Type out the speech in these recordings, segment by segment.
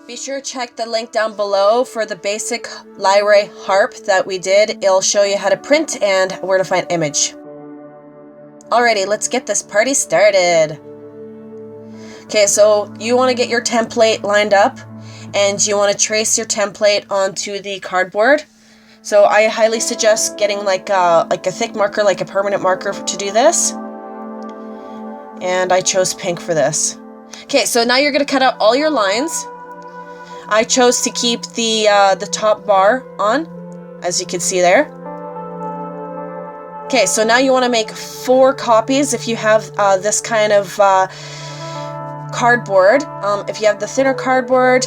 Be sure to check the link down below for the basic Lyre harp that we did. It'll show you how to print and where to find image. Alrighty, let's get this party started. Okay, so you want to get your template lined up and you want to trace your template onto the cardboard. So I highly suggest getting like a thick marker, like a permanent marker to do this. And I chose pink for this. Okay, so now you're going to cut out all your lines. I chose to keep the top bar on, as you can see there. Okay, so now you want to make 4 copies if you have this kind of cardboard. If you have the thinner cardboard,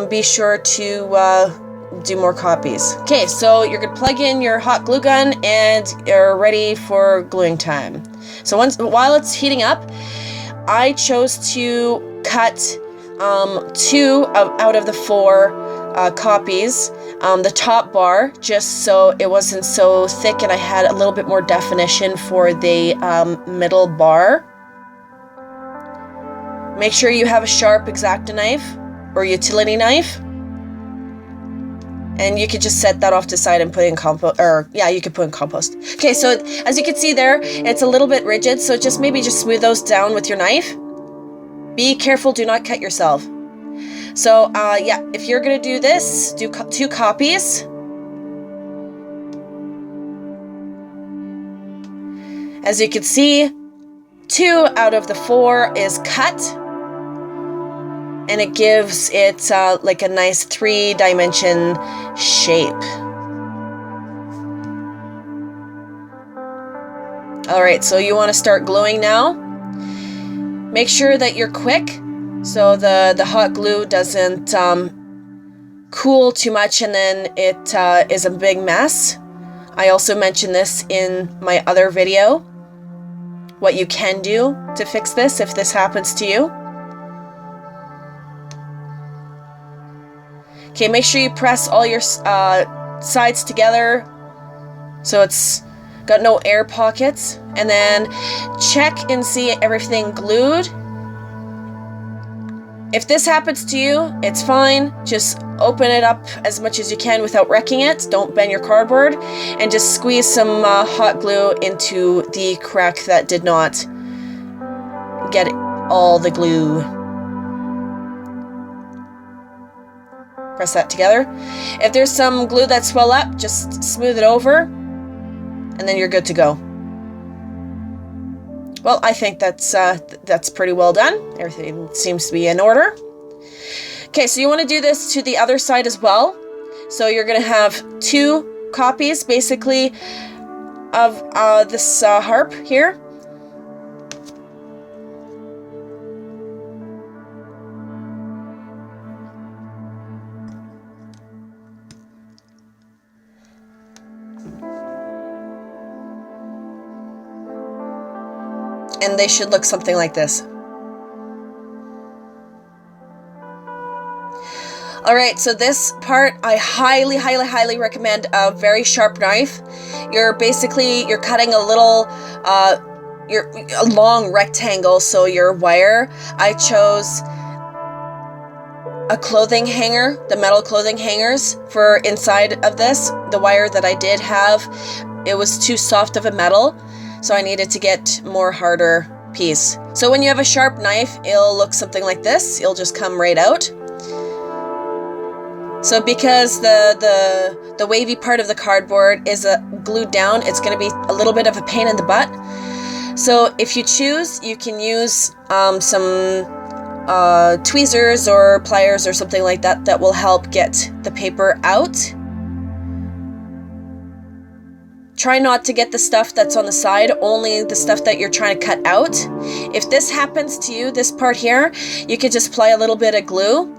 be sure to do more copies. Okay, so you're going to plug in your hot glue gun and you're ready for gluing time. So while it's heating up, I chose to cut 2 out of the 4 copies, the top bar, just so it wasn't so thick and I had a little bit more definition for the middle bar. Make sure you have a sharp X-Acto knife or utility knife. And you could just set that off to the side and put in compost, or yeah, you could put in compost. Okay, so as you can see there, it's a little bit rigid, so maybe just smooth those down with your knife. Be careful, do not cut yourself. So yeah, if you're gonna do this, do 2 copies. As you can see, 2 out of the 4 is cut. And it gives it like a nice 3-dimension shape. Alright, so you want to start gluing now. Make sure that you're quick so the hot glue doesn't cool too much and then it is a big mess. I also mentioned this in my other video, what you can do to fix this if this happens to you. Okay, make sure you press all your sides together so it's got no air pockets. And then check and see everything glued. If this happens to you, it's fine. Just open it up as much as you can without wrecking it. Don't bend your cardboard. And just squeeze some hot glue into the crack that did not get all the glue. Press that together. If there's some glue that swell up, just smooth it over and then you're good to go. Well, I think that's pretty well done. Everything seems to be in order. Okay, so you want to do this to the other side as well. So you're going to have 2 copies basically of this harp here. And they should look something like this. Alright, so this part I highly recommend a very sharp knife. You're cutting a little, a long rectangle, so your wire. I chose a clothing hanger, the metal clothing hangers for inside of this. The wire that I did have, it was too soft of a metal. So I needed to get more harder piece. So when you have a sharp knife, it'll look something like this. It'll just come right out. So because the wavy part of the cardboard is glued down, it's going to be a little bit of a pain in the butt. So if you choose, you can use some tweezers or pliers or something like that that will help get the paper out. Try not to get the stuff that's on the side, only the stuff that you're trying to cut out. If this happens to you, this part here, you could just apply a little bit of glue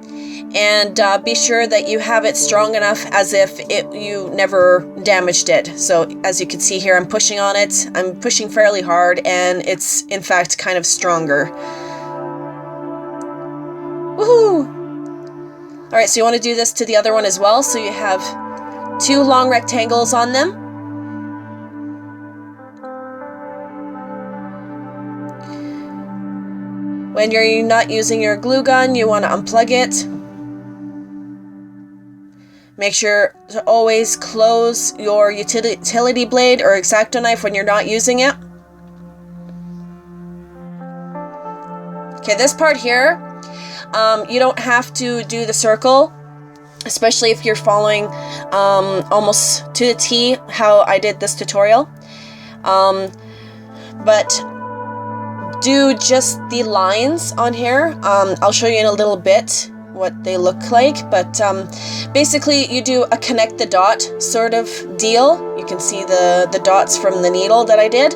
and be sure that you have it strong enough as if you never damaged it. So as you can see here, I'm pushing on it. I'm pushing fairly hard and it's in fact kind of stronger. Woohoo! Alright, so you want to do this to the other one as well. So you have 2 long rectangles on them. When you're not using your glue gun, you want to unplug it. Make sure to always close your utility blade or X-Acto knife when you're not using it. Okay, this part here, you don't have to do the circle, especially if you're following almost to the T how I did this tutorial. But do just the lines on here. I'll show you in a little bit what they look like, but basically you do a connect the dot sort of deal. You can see the dots from the needle that I did,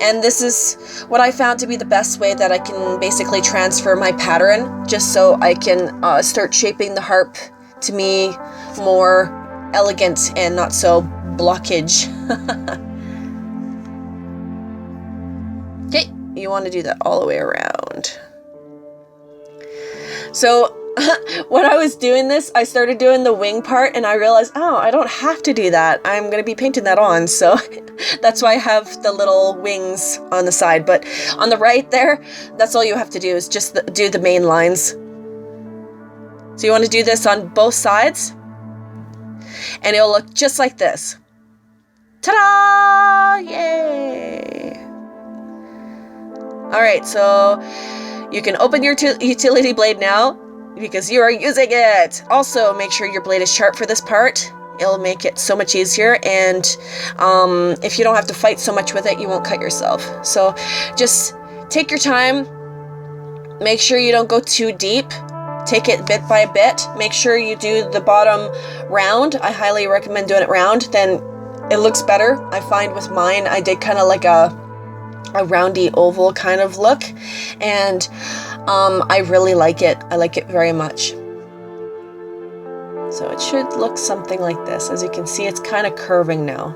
and this is what I found to be the best way that I can basically transfer my pattern, just so I can start shaping the harp to me more elegant and not so blockage. Okay, you want to do that all the way around. So when I was doing this, I started doing the wing part and I realized, oh, I don't have to do that. I'm going to be painting that on. So that's why I have the little wings on the side. But on the right there, that's all you have to do is just do the main lines. So you want to do this on both sides and it'll look just like this. Ta-da! Yay! All right, so you can open your utility blade now because you are using it. Also, make sure your blade is sharp for this part. It'll make it so much easier, and if you don't have to fight so much with it, you won't cut yourself. So just take your time. Make sure you don't go too deep. Take it bit by bit. Make sure you do the bottom round. I highly recommend doing it round. Then it looks better. I find with mine, I did kind of like a roundy oval kind of look, and I really like it. I like it very much. So it should look something like this. As you can see, it's kind of curving now.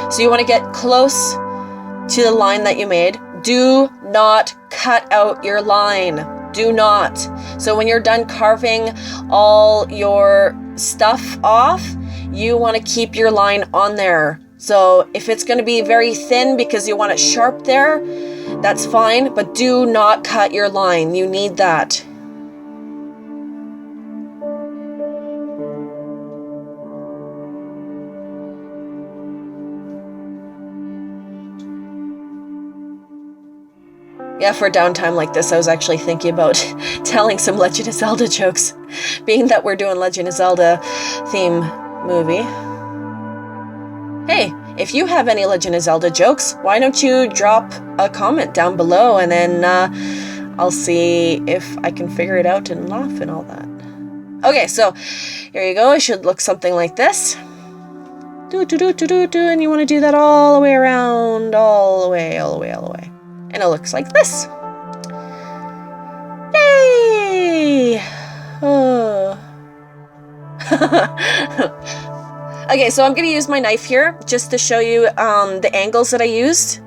So you want to get close to the line that you made. Do not cut out your line. Do not. So when you're done carving all your stuff off, you want to keep your line on there. So if it's going to be very thin because you want it sharp there, that's fine, but do not cut your line. You need that. Yeah, for a downtime like this, I was actually thinking about telling some Legend of Zelda jokes, being that we're doing Legend of Zelda theme movie. Hey, if you have any Legend of Zelda jokes, why don't you drop a comment down below, and then I'll see if I can figure it out and laugh and all that. Okay, so here you go. It should look something like this. And you want to do that all the way around, all the way. And it looks like this. Yay! Oh. Okay, so I'm going to use my knife here just to show you the angles that I used.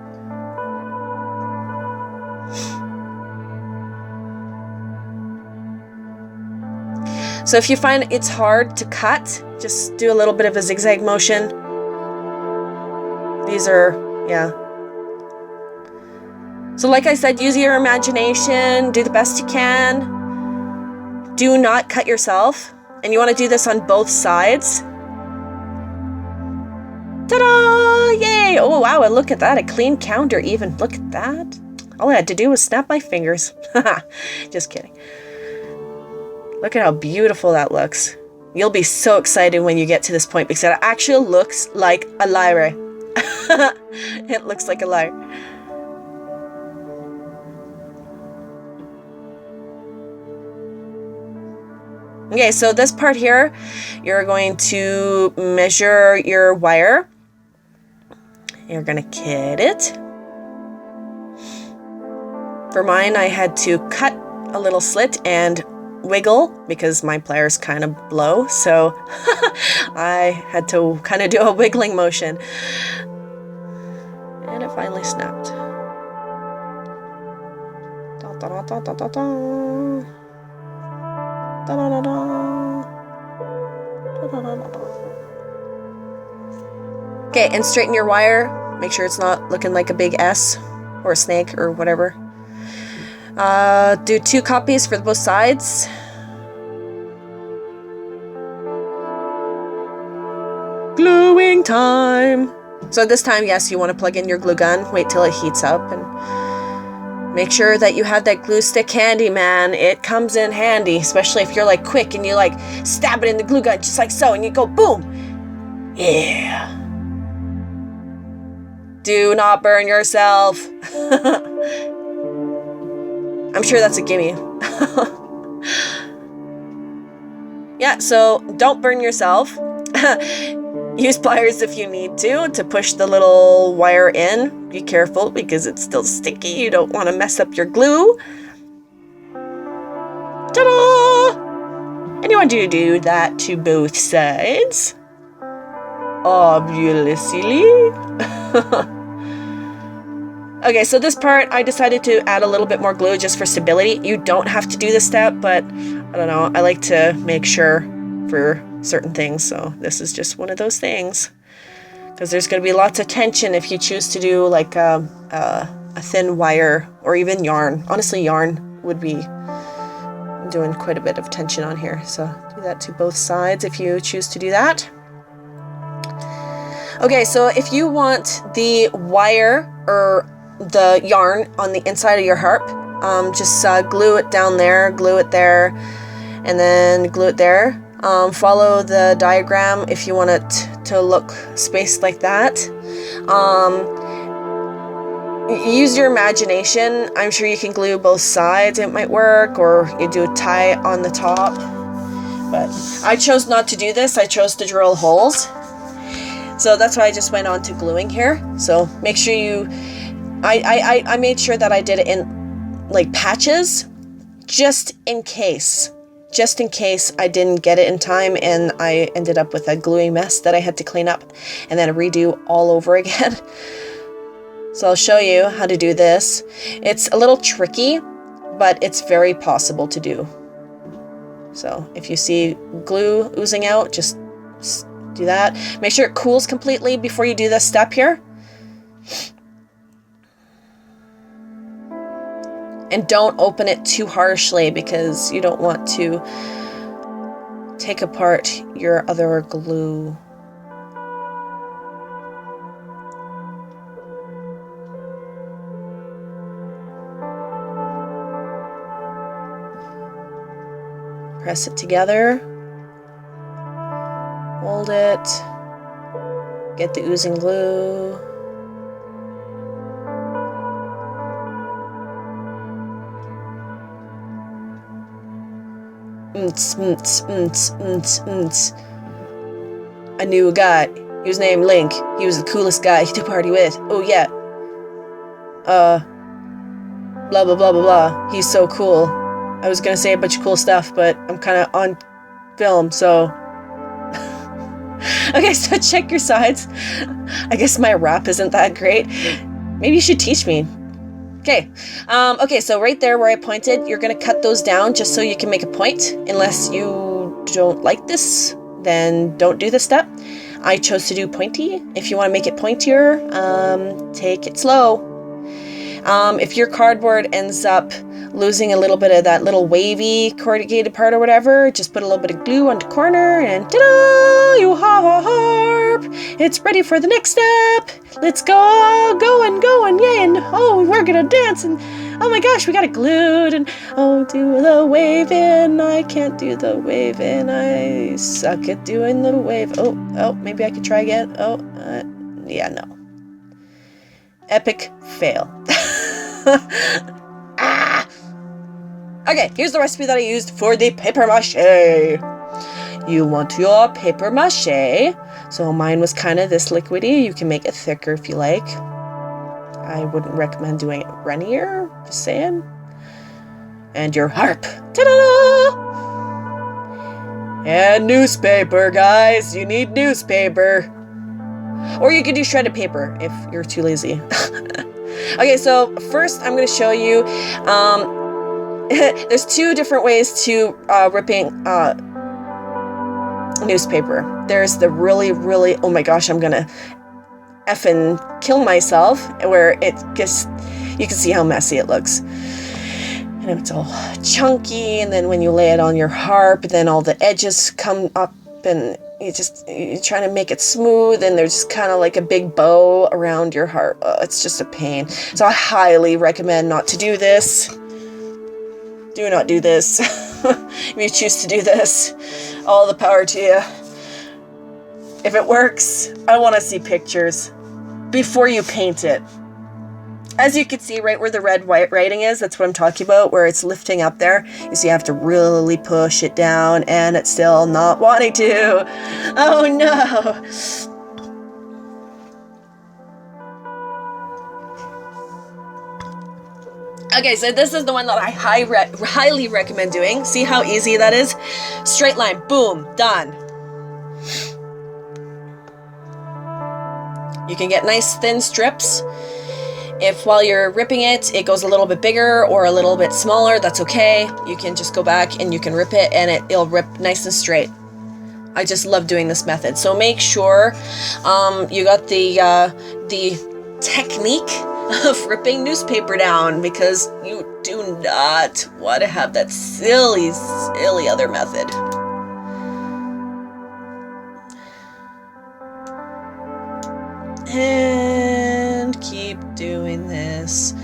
So if you find it's hard to cut, just do a little bit of a zigzag motion. These are, yeah. So like I said, use your imagination, do the best you can. Do not cut yourself. And you want to do this on both sides. Ta-da! Yay! Oh, wow, and look at that. A clean counter even. Look at that. All I had to do was snap my fingers. Just kidding. Look at how beautiful that looks. You'll be so excited when you get to this point because it actually looks like a lyre. It looks like a lyre. Okay, so this part here, you're going to measure your wire. You're going to kit it. For mine, I had to cut a little slit and wiggle because my pliers kind of blow, so I had to kind of do a wiggling motion. And it finally snapped. Da, da, da, da, da, da, da. Da, da, da, da. Da, da, da, da. Okay, and straighten your wire. Make sure it's not looking like a big S or a snake or whatever. Do 2 copies for both sides. Gluing time. So this time, yes, you want to plug in your glue gun. Wait till it heats up and make sure that you have that glue stick handy, man. It comes in handy, especially if you're like quick and you like stab it in the glue gun just like so and you go boom. Yeah. Do not burn yourself. I'm sure that's a gimme. Yeah, so don't burn yourself. Use pliers if you need to push the little wire in. Be careful because it's still sticky. You don't want to mess up your glue. Ta-da! And you want to do that to both sides. Obviously. Okay, so this part, I decided to add a little bit more glue just for stability. You don't have to do this step, but I don't know. I like to make sure for certain things, so this is just one of those things. Because there's going to be lots of tension if you choose to do like a thin wire or even yarn. Honestly, yarn would be doing quite a bit of tension on here. So do that to both sides if you choose to do that. Okay, so if you want the wire or the yarn on the inside of your harp, just glue it down there, glue it there, and then glue it there. Follow the diagram if you want it to look spaced like that. Use your imagination. I'm sure you can glue both sides, it might work, or you do a tie on the top. But I chose not to do this. I chose to drill holes. So that's why I just went on to gluing here. So make sure you, I made sure that I did it in like patches, just in case I didn't get it in time and I ended up with a gluey mess that I had to clean up and then redo all over again. So I'll show you how to do this. It's a little tricky, but it's very possible to do. So if you see glue oozing out, just do that. Make sure it cools completely before you do this step here. And don't open it too harshly because you don't want to take apart your other glue. Press it together. Hold it. Get the oozing glue. I knew a guy. He was named Link. He was the coolest guy to party with. Oh yeah. Blah blah blah blah blah. He's so cool. I was gonna say a bunch of cool stuff, but I'm kind of on film, so. Okay, so check your sides. I guess my rap isn't that great. Maybe you should teach me. Okay. Okay, so right there where I pointed, you're going to cut those down just so you can make a point. Unless you don't like this, then don't do this step. I chose to do pointy. If you want to make it pointier, take it slow. If your cardboard ends up losing a little bit of that little wavy corrugated part or whatever, just put a little bit of glue on the corner and ta-da! You have a harp! It's ready for the next step! Let's go! Going, yay! And oh, we're gonna dance and oh my gosh, we got it glued and oh, do the waving. I can't do the waving. I suck at doing the wave. Oh, maybe I could try again. Oh, yeah, no. Epic fail. Okay, here's the recipe that I used for the paper mache. You want your paper mache. So mine was kind of this liquidy. You can make it thicker if you like. I wouldn't recommend doing it runnier, just saying. And your harp. Ta-da! And newspaper, guys. You need newspaper. Or you could do shredded paper if you're too lazy. Okay, so first I'm going to show you, there's two different ways to ripping newspaper. There's the really, oh my gosh, I'm going to effing kill myself, where it just, you can see how messy it looks. And it's all chunky, and then when you lay it on your harp, then all the edges come up, and you're trying to make it smooth, and there's just kind of like a big bow around your heart. It's just a pain. So I highly recommend not to do this. Do not do this. If you choose to do this, all the power to you. If it works, I want to see pictures before you paint it. As you can see right where the red white writing is, that's what I'm talking about, where it's lifting up there. You see, you have to really push it down, and it's still not wanting to. Oh no! Okay, so this is the one that I highly recommend doing. See how easy that is? Straight line, boom, done. You can get nice thin strips. If while you're ripping it, it goes a little bit bigger or a little bit smaller, that's okay. You can just go back and you can rip it, and it'll rip nice and straight. I just love doing this method. So make sure you got the technique of ripping newspaper down, because you do not want to have that silly other method. And keep doing this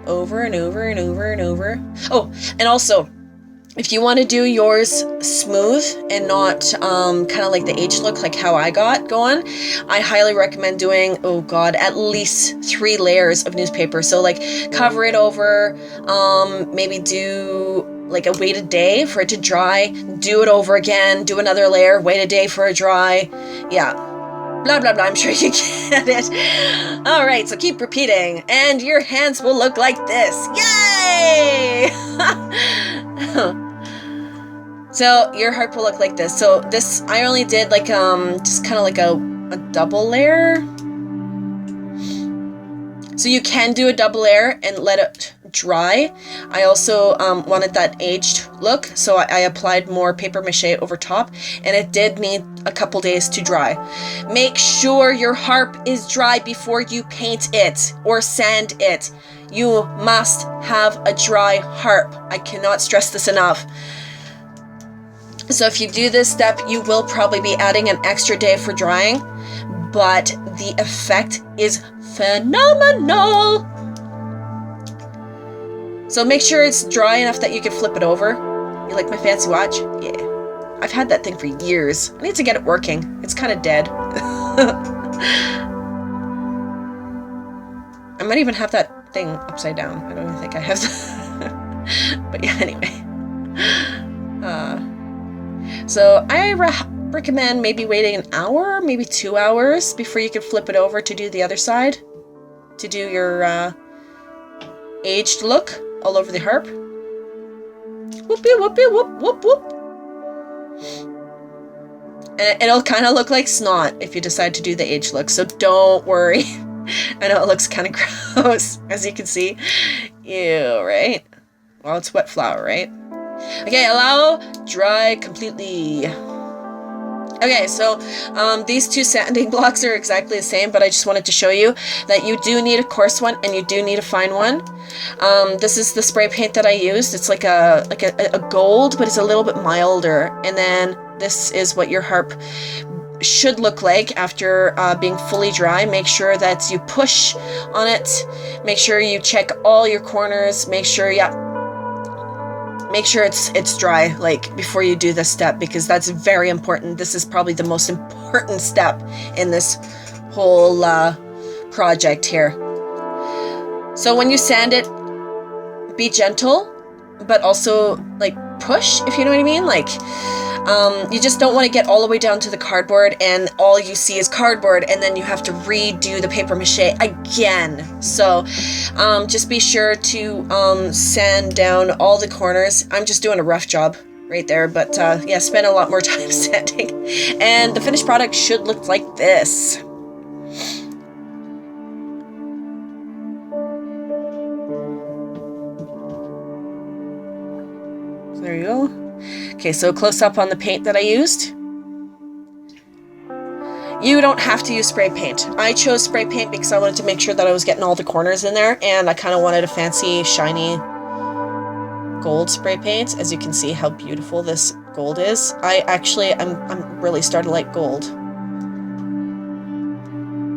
over and over and over and over. Oh, and also, if you want to do yours smooth and not kind of like the H look, like how I got going, I highly recommend doing, oh god, at least 3 layers of newspaper. So like cover it over, maybe do like wait a day for it to dry, do it over again, do another layer, wait a day for it dry. Yeah. Blah, blah, blah. I'm sure you get it. All right, so keep repeating, and your hands will look like this. Yay! So your heart will look like this. So this, I only did like, just kind of like a double layer. So you can do a double layer and let it dry. I also wanted that aged look, so I applied more paper mache over top, and it did need a couple days to dry. Make sure your harp is dry before you paint it or sand it. You must have a dry harp. I cannot stress this enough. So if you do this step, you will probably be adding an extra day for drying, but the effect is phenomenal. So make sure it's dry enough that you can flip it over. You like my fancy watch? Yeah. I've had that thing for years. I need to get it working. It's kind of dead. I might even have that thing upside down. I don't even think I have that. But yeah, anyway. So I recommend maybe waiting an hour, maybe 2 hours before you can flip it over to do the other side. To do your aged look all over the harp. Whoopie, whoopie, whoop, whoop, whoop. And it'll kind of look like snot if you decide to do the aged look, so don't worry. I know it looks kind of gross, as you can see. Ew, right? Well, it's wet flour, right? Okay, allow dry completely. Okay, so these 2 sanding blocks are exactly the same, but I just wanted to show you that you do need a coarse one and you do need a fine one. This is the spray paint that I used. It's like a gold, but it's a little bit milder. And then this is what your harp should look like after being fully dry. Make sure that you push on it. Make sure you check all your corners. Make sure, make sure it's dry, like, before you do this step, because that's very important. This is probably the most important step in this whole project here. So when you sand it, be gentle, but also, like, push, if you know what I mean. Like, you just don't want to get all the way down to the cardboard and all you see is cardboard, and then you have to redo the paper mache again. So just be sure to sand down all the corners. I'm just doing a rough job right there, but yeah, spend a lot more time sanding. And the finished product should look like this. So there you go. Okay, so close up on the paint that I used. You don't have to use spray paint. I chose spray paint because I wanted to make sure that I was getting all the corners in there, and I kind of wanted a fancy, shiny gold spray paint. As you can see how beautiful this gold is. I'm really starting to like gold.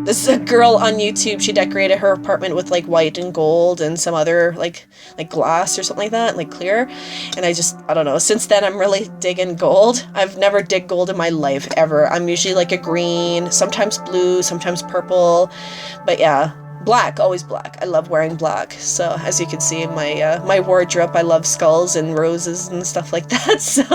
This is a girl on YouTube. She decorated her apartment with like white and gold and some other like glass or something like that, like clear. And I don't know. Since then, I'm really digging gold. I've never dig gold in my life ever. I'm usually like a green, sometimes blue, sometimes purple. But yeah, black, always black. I love wearing black. So as you can see in my my wardrobe, I love skulls and roses and stuff like that. So.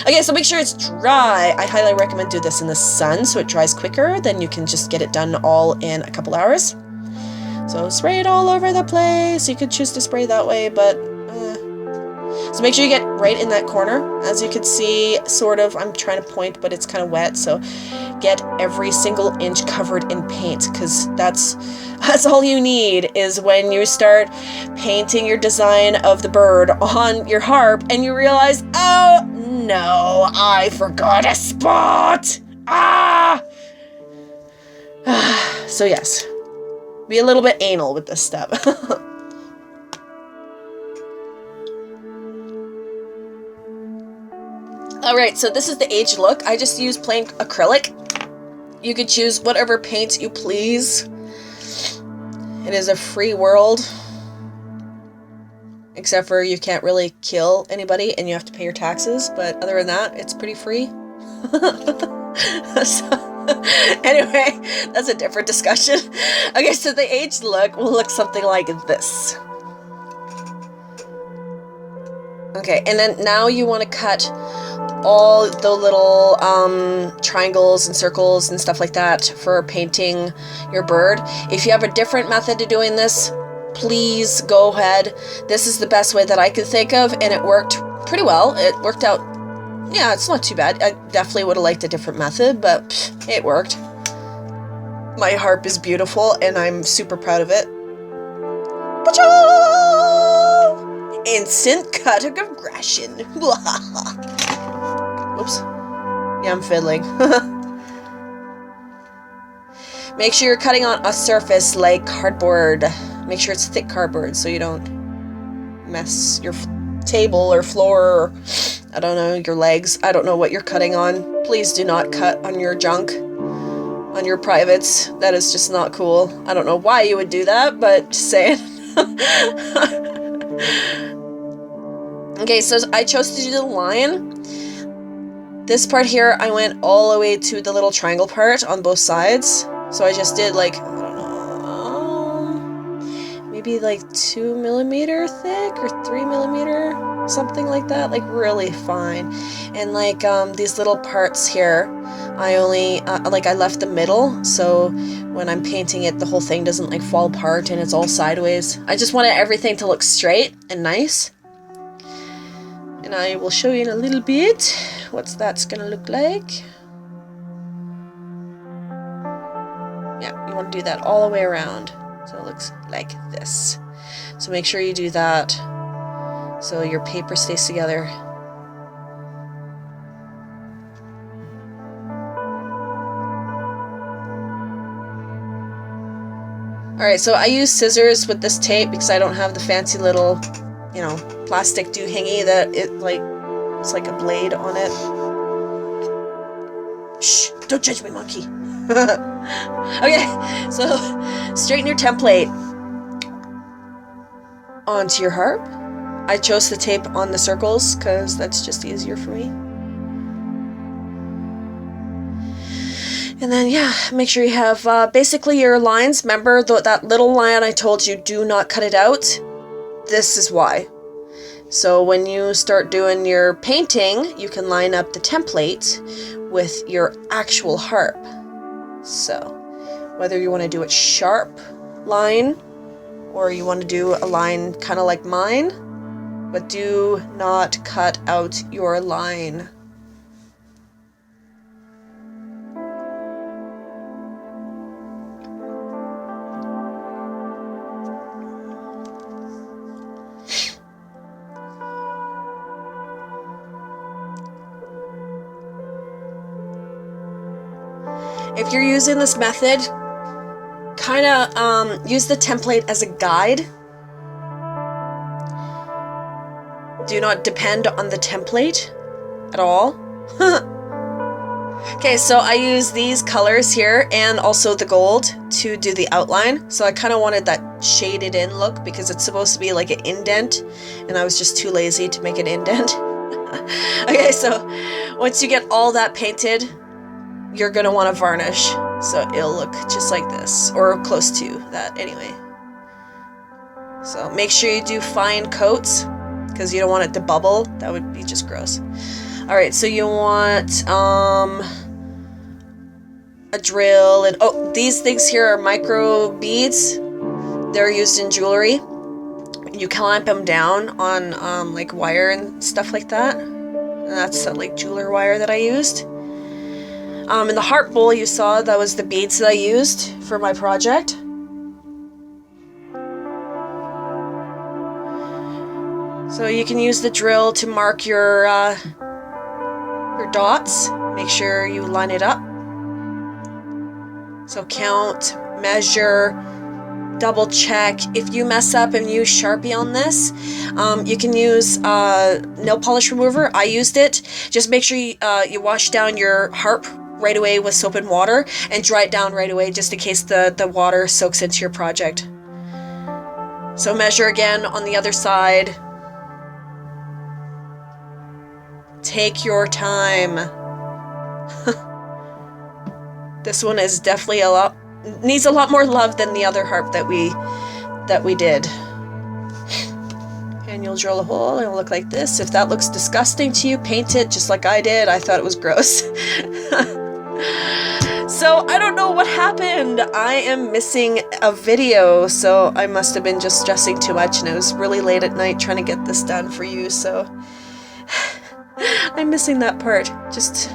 Okay, so make sure it's dry. I highly recommend do this in the sun so it dries quicker. Then you can just get it done all in a couple hours. So spray it all over the place. You could choose to spray that way, but... So make sure you get right in that corner. As you can see, sort of, I'm trying to point, but it's kind of wet. So get every single inch covered in paint, because that's all you need is when you start painting your design of the bird on your harp and you realize, oh no, I forgot a spot. Ah! So yes, be a little bit anal with this step. Alright, so this is the aged look. I just use plain acrylic. You could choose whatever paint you please. It is a free world. Except for you can't really kill anybody and you have to pay your taxes. But other than that, it's pretty free. So, anyway, that's a different discussion. Okay, so the aged look will look something like this. Okay, and then now you want to cut all the little triangles and circles and stuff like that for painting your bird. If you have a different method to doing this, please go ahead. This is the best way that I could think of, and it worked pretty well. It worked out, yeah, it's not too bad. I definitely would have liked a different method, but pff, it worked. My harp is beautiful, and I'm super proud of it. Instant cut of aggression. Oops. Yeah, I'm fiddling. Make sure you're cutting on a surface like cardboard. Make sure it's thick cardboard so you don't mess your table or floor or, I don't know, your legs. I don't know what you're cutting on. Please do not cut on your junk, on your privates. That is just not cool. I don't know why you would do that, but just saying. Okay, so I chose to do the line. This part here, I went all the way to the little triangle part on both sides. So I just did like, I don't know, maybe like 2 millimeter thick or 3 millimeter, something like that, like really fine. And like these little parts here, I only, like I left the middle, so when I'm painting it, the whole thing doesn't like fall apart and it's all sideways. I just wanted everything to look straight and nice. And I will show you in a little bit what that's gonna look like. Yeah, you want to do that all the way around. So it looks like this. So make sure you do that so your paper stays together. Alright, so I use scissors with this tape because I don't have the fancy little, you know, plastic doohingy that it's like a blade on it. Shh, don't judge me, monkey. Okay, so straighten your template onto your harp. I chose the tape on the circles because that's just easier for me. And then, yeah, make sure you have basically your lines. Remember that little line I told you, do not cut it out. This is why. So when you start doing your painting, you can line up the template with your actual harp. So whether you want to do it sharp line or you want to do a line kind of like mine, but do not cut out your line. If you're using this method, kind of use the template as a guide. Do not depend on the template. at all. Okay, so I use these colors here and also the gold to do the outline. So I kind of wanted that shaded in look because it's supposed to be like an indent, and I was just too lazy to make an indent. Okay, so once you get all that painted, you're gonna want to varnish. So it'll look just like this, or close to that anyway. So make sure you do fine coats because you don't want it to bubble. That would be just gross. Alright, so you want a drill, and oh, these things here are micro beads. They're used in jewelry. You clamp them down on like wire and stuff like that. And that's like jeweler wire that I used. In the heart bowl you saw, that was the beads that I used for my project. So you can use the drill to mark your dots. Make sure you line it up. So count, measure, double check. If you mess up and use Sharpie on this, you can use nail polish remover. I used it. Just make sure you wash down your harp right away with soap and water and dry it down right away just in case the water soaks into your project. So measure again on the other side. Take your time. This one is definitely needs a lot more love than the other harp that we did. And you'll drill a hole and it'll look like this. If that looks disgusting to you, paint it just like I did. I thought it was gross. So I don't know what happened. I am missing a video, so I must have been just stressing too much, and it was really late at night trying to get this done for you, so I'm missing that part. Just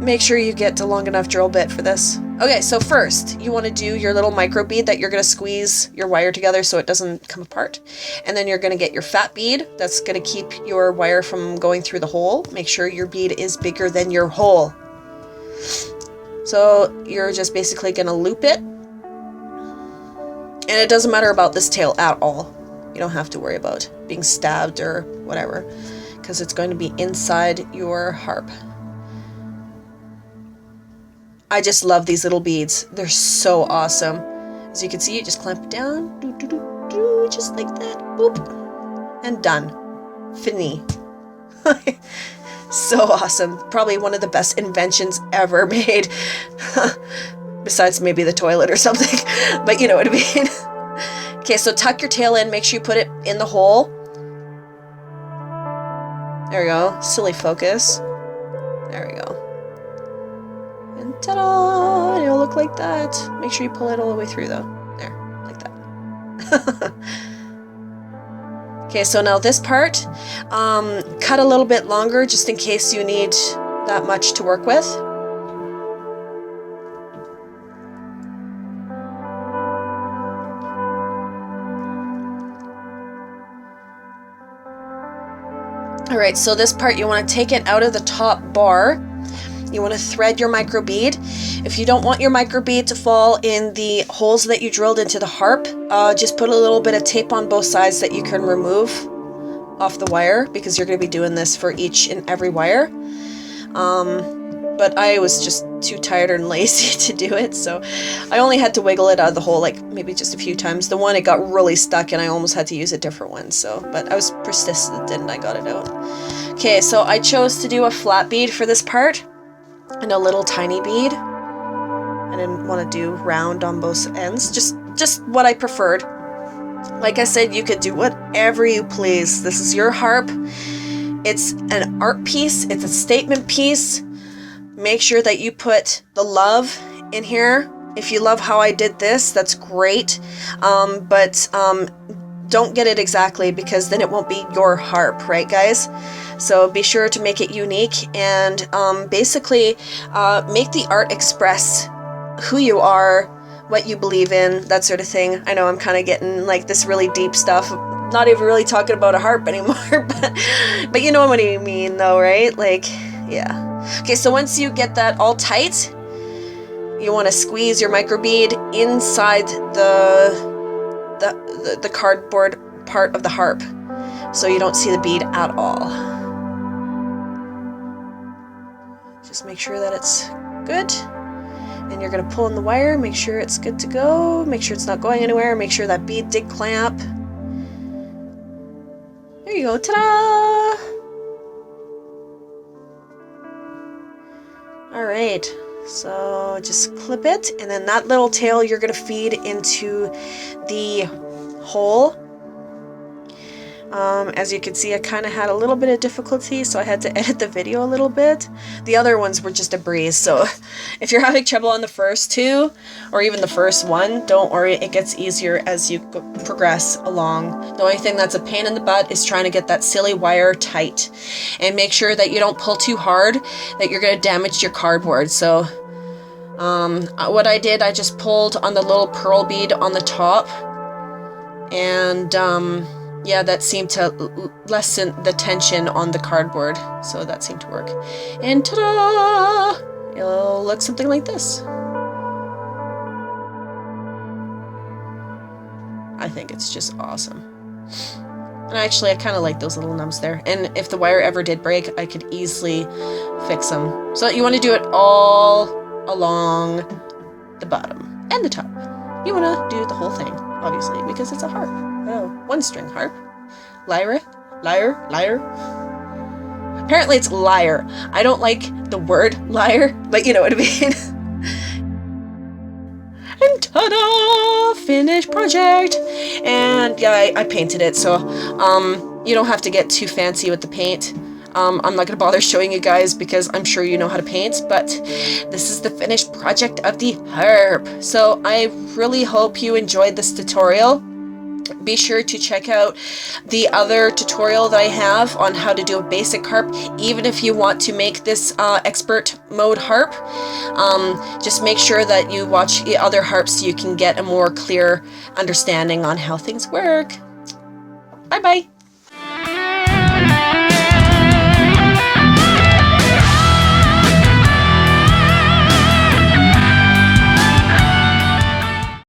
make sure you get a long enough drill bit for this. Okay, so first you want to do your little micro bead that you're going to squeeze your wire together so it doesn't come apart. And then you're going to get your fat bead that's going to keep your wire from going through the hole. Make sure your bead is bigger than your hole. So you're just basically going to loop it. And it doesn't matter about this tail at all. You don't have to worry about being stabbed or whatever, because it's going to be inside your harp. I just love these little beads. They're so awesome. As you can see, you just clamp it down, just like that, boop, and done. Fini. So awesome. Probably one of the best inventions ever made. Besides maybe the toilet or something, but you know what I mean. Okay, so tuck your tail in, make sure you put it in the hole. There we go. Silly focus. There we go. And ta-da! It'll look like that. Make sure you pull it all the way through though. There, like that. Okay, so now this part, cut a little bit longer just in case you need that much to work with. Alright, so this part you want to take it out of the top bar. You want to thread your micro bead. If you don't want your micro bead to fall in the holes that you drilled into the harp, just put a little bit of tape on both sides that you can remove off the wire, because you're going to be doing this for each and every wire. But I was just too tired and lazy to do it, so I only had to wiggle it out of the hole like maybe just a few times. The one, it got really stuck and I almost had to use a different one, so, but I was persistent and I got it out. Okay, so I chose to do a flat bead for this part and a little tiny bead. I didn't want to do round on both ends, just what I preferred. Like I said, you could do whatever you please. This is your harp. It's an art piece. It's a statement piece. Make sure that you put the love in here. If you love how I did this, that's great. But don't get it exactly, because then it won't be your harp, right guys? So be sure to make it unique and basically make the art express who you are, what you believe in, that sort of thing. I know I'm kind of getting like this really deep stuff, not even really talking about a harp anymore, but you know what I mean though, right? Like, yeah. Okay, so once you get that all tight, you want to squeeze your microbead inside the cardboard part of the harp, so you don't see the bead at all. Just make sure that it's good. And you're going to pull in the wire, make sure it's good to go, make sure it's not going anywhere, make sure that bead did clamp. There you go, ta-da! Alright, so just clip it, and then that little tail you're going to feed into the hole. As you can see, I kind of had a little bit of difficulty, so I had to edit the video a little bit. The other ones were just a breeze, so if you're having trouble on the first two, or even the first one, don't worry, it gets easier as you progress along. The only thing that's a pain in the butt is trying to get that silly wire tight. And make sure that you don't pull too hard, that you're going to damage your cardboard. So what I did, I just pulled on the little pearl bead on the top, and yeah, that seemed to lessen the tension on the cardboard, so that seemed to work. And ta-da! It'll look something like this. I think it's just awesome. And actually, I kind of like those little nubs there. And if the wire ever did break, I could easily fix them. So you want to do it all along the bottom and the top. You want to do the whole thing, obviously, because it's a harp. Oh, one string harp. Lyre. Apparently it's lyre. I don't like the word liar, but you know what I mean. And ta-da! Finished project! And yeah, I painted it, so you don't have to get too fancy with the paint. I'm not going to bother showing you guys because I'm sure you know how to paint, but this is the finished project of the harp. So I really hope you enjoyed this tutorial. Be sure to check out the other tutorial that I have on how to do a basic harp, even if you want to make this expert mode harp. Just make sure that you watch the other harps so you can get a more clear understanding on how things work. Bye-bye!